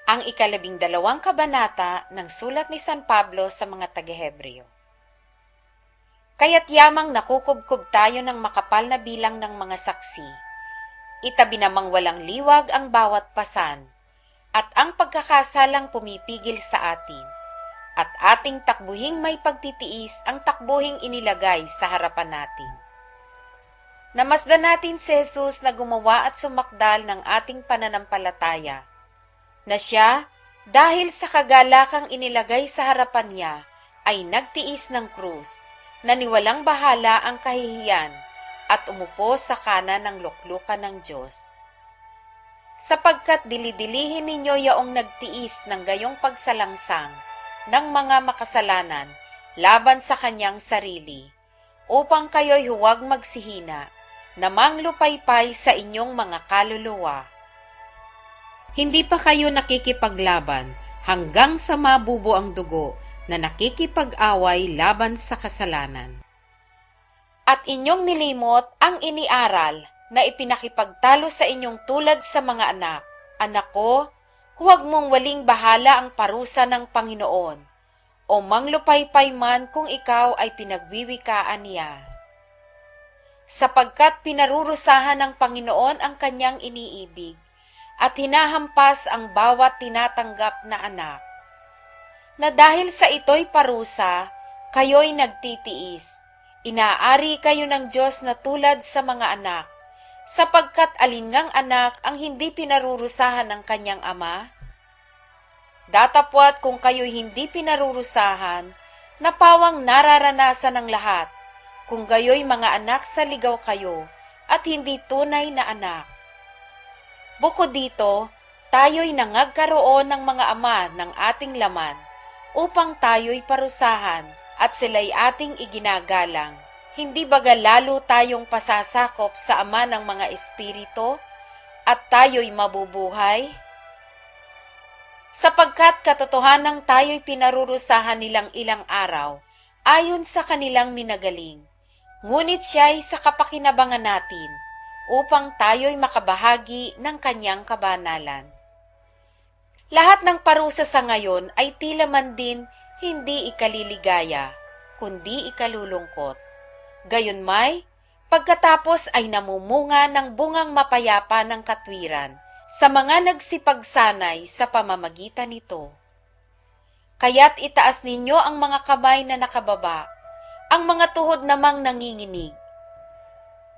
ang 12 kabanata ng sulat ni San Pablo sa mga taga-Hebreo. Kaya't yamang nakukubkob tayo ng makapal na bilang ng mga saksi. Itabi namang walang liwag ang bawat pasan, at ang pagkakasalang pumipigil sa atin, at ating takbuhing may pagtitiis ang takbuhing inilagay sa harapan natin. Namasdan natin si Jesus na gumawa at sumakdal ng ating pananampalataya, na siya, dahil sa kagalakang inilagay sa harapan niya, ay nagtiis ng krus, na niwalang bahala ang kahihiyan, at umupo sa kanan ng luklukan ng Diyos. Sapagkat dilidilihin ninyo yaong nagtiis ng gayong pagsalangsang ng mga makasalanan laban sa kanyang sarili, upang kayo'y huwag magsihina, namang lupaypay sa inyong mga kaluluwa. Hindi pa kayo nakikipaglaban hanggang sa mabubo ang dugo na nakikipag-away laban sa kasalanan. At inyong nilimot ang iniaral na ipinakipagtalo sa inyong tulad sa mga anak. Anak ko, huwag mong waling bahala ang parusa ng Panginoon, o manglupaypay man kung ikaw ay pinagwiwikaan niya. Sapagkat pinarurusahan ng Panginoon ang kanyang iniibig, at hinahampas ang bawat tinatanggap na anak. Na dahil sa ito'y parusa, kayo'y nagtitiis. Inaari kayo ng Diyos na tulad sa mga anak, sapagkat alingang anak ang hindi pinarurusahan ng kanyang ama? Datapwat kung kayo'y hindi pinarurusahan, napawang nararanasan ng lahat, kung gayo'y mga anak sa ligaw kayo, at hindi tunay na anak. Bukod dito, tayo'y nangagkaroon ng mga ama ng ating laman, upang tayo'y parusahan, at sila'y ating iginagalang. Hindi baga lalo tayong pasasakop sa ama ng mga espiritu, at tayo'y mabubuhay? Sapagkat katotohanang tayo'y pinarurusahan nilang ilang araw, ayon sa kanilang minagaling. Ngunit siya'y sa kapakinabangan natin, upang tayo'y makabahagi ng kanyang kabanalan. Lahat ng parusa sa ngayon ay tila man din hindi ikaliligaya, kundi ikalulungkot. Gayunmay, pagkatapos ay namumunga ng bungang mapayapa ng katwiran sa mga nagsipagsanay sa pamamagitan nito. Kaya't itaas ninyo ang mga kamay na nakababa, ang mga tuhod namang nanginginig,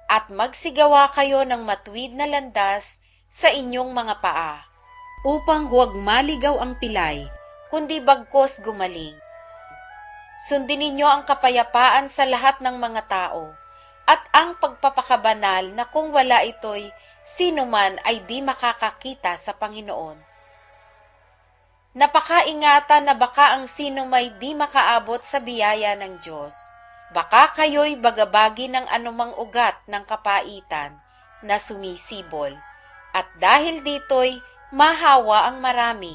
at magsigawa kayo ng matuwid na landas sa inyong mga paa, upang huwag maligaw ang pilay, kundi bagkos gumaling. Sundin ninyo ang kapayapaan sa lahat ng mga tao, at ang pagpapakabanal na kung wala ito'y sino man ay di makakakita sa Panginoon. Napakaingatan na baka ang sino may di makaabot sa biyaya ng Diyos. Baka kayo'y bagabagi ng anumang ugat ng kapaitan na sumisibol, at dahil dito'y mahawa ang marami.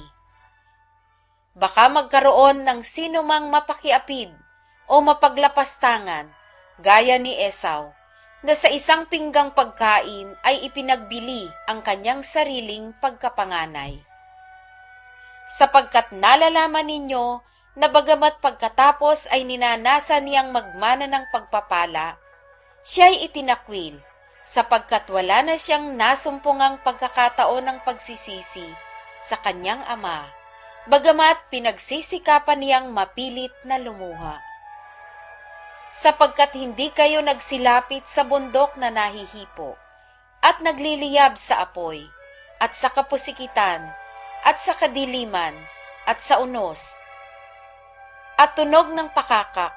Baka magkaroon ng sino mang mapakiapid o mapaglapastangan, gaya ni Esau, na sa isang pinggang pagkain ay ipinagbili ang kanyang sariling pagkapanganay. Sapagkat nalalaman ninyo na bagamat pagkatapos ay ninanasan niyang magmana ng pagpapala, siya'y itinakwil, sapagkat wala na siyang nasumpungang pagkakataon ng pagsisisi sa kanyang ama, bagamat pinagsisikapan niyang mapilit na lumuha. Sapagkat hindi kayo nagsilapit sa bundok na nahihipo, at nagliliyab sa apoy, at sa kapusikitan, at sa kadiliman, at sa unos, at tunog ng pakakak,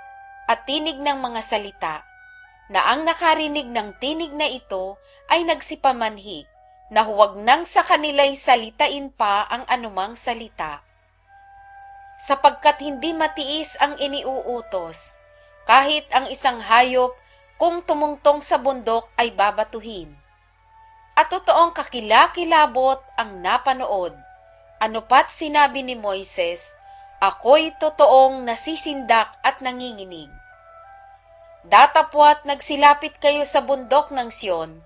at tinig ng mga salita, na ang nakarinig ng tinig na ito ay nagsipamanhik, na huwag nang sa kanila'y salitain pa ang anumang salita. Sapagkat hindi matiis ang iniuutos, kahit ang isang hayop kung tumungtong sa bundok ay babatuhin. At totoong kakilakilabot ang napanood, ano pat sinabi ni Moises, ako'y totoong nasisindak at nanginginig. Datapwat nagsilapit kayo sa bundok ng Sion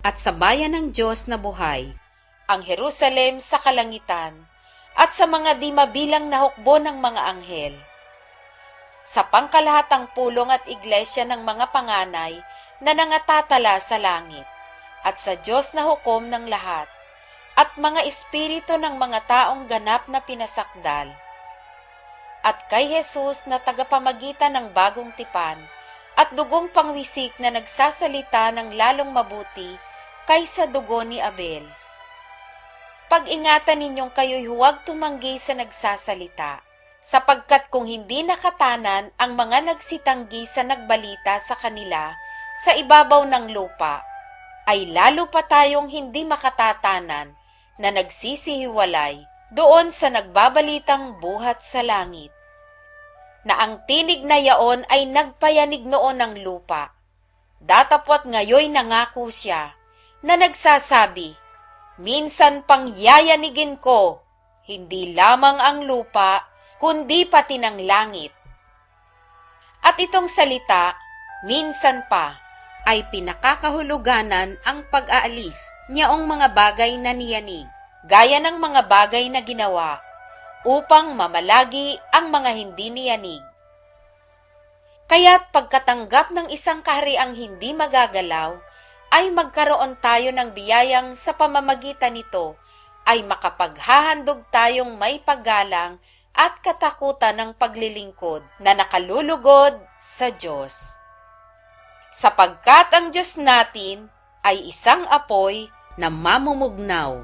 at sa bayan ng Diyos na buhay, ang Jerusalem sa kalangitan, at sa mga di mabilang na hukbo ng mga anghel, sa pangkalahatang pulong at iglesia ng mga panganay na nangatatala sa langit, at sa Diyos na hukom ng lahat, at mga espiritu ng mga taong ganap na pinasakdal, at kay Jesus na tagapamagitan ng bagong tipan, at dugong pangwisik na nagsasalita ng lalong mabuti kaysa dugo ni Abel. Pag-ingatan ninyong kayo'y huwag tumanggi sa nagsasalita, sapagkat kung hindi nakatanan ang mga nagsitanggi sa nagbalita sa kanila sa ibabaw ng lupa, ay lalo pa tayong hindi makatatanan na nagsisihiwalay doon sa nagbabalitang buhat sa langit, na ang tinig na yaon ay nagpayanig noon ng lupa. Datapwat ngayoy nangako siya na nagsasabi, minsan pang yayanigin ko, hindi lamang ang lupa, kundi pati ng langit. At itong salita, minsan pa, ay pinakakahuluganan ang pag-aalis niyaong mga bagay na niyanig, gaya ng mga bagay na ginawa, upang mamalagi ang mga hindi niyanig. Kaya't pagkatanggap ng isang kahariang hindi magagalaw, ay magkaroon tayo ng biyayang sa pamamagitan nito ay makapaghahandog tayong may paggalang at katakutan ng paglilingkod na nakalulugod sa Diyos. Sapagkat ang Diyos natin ay isang apoy na mamumugnaw.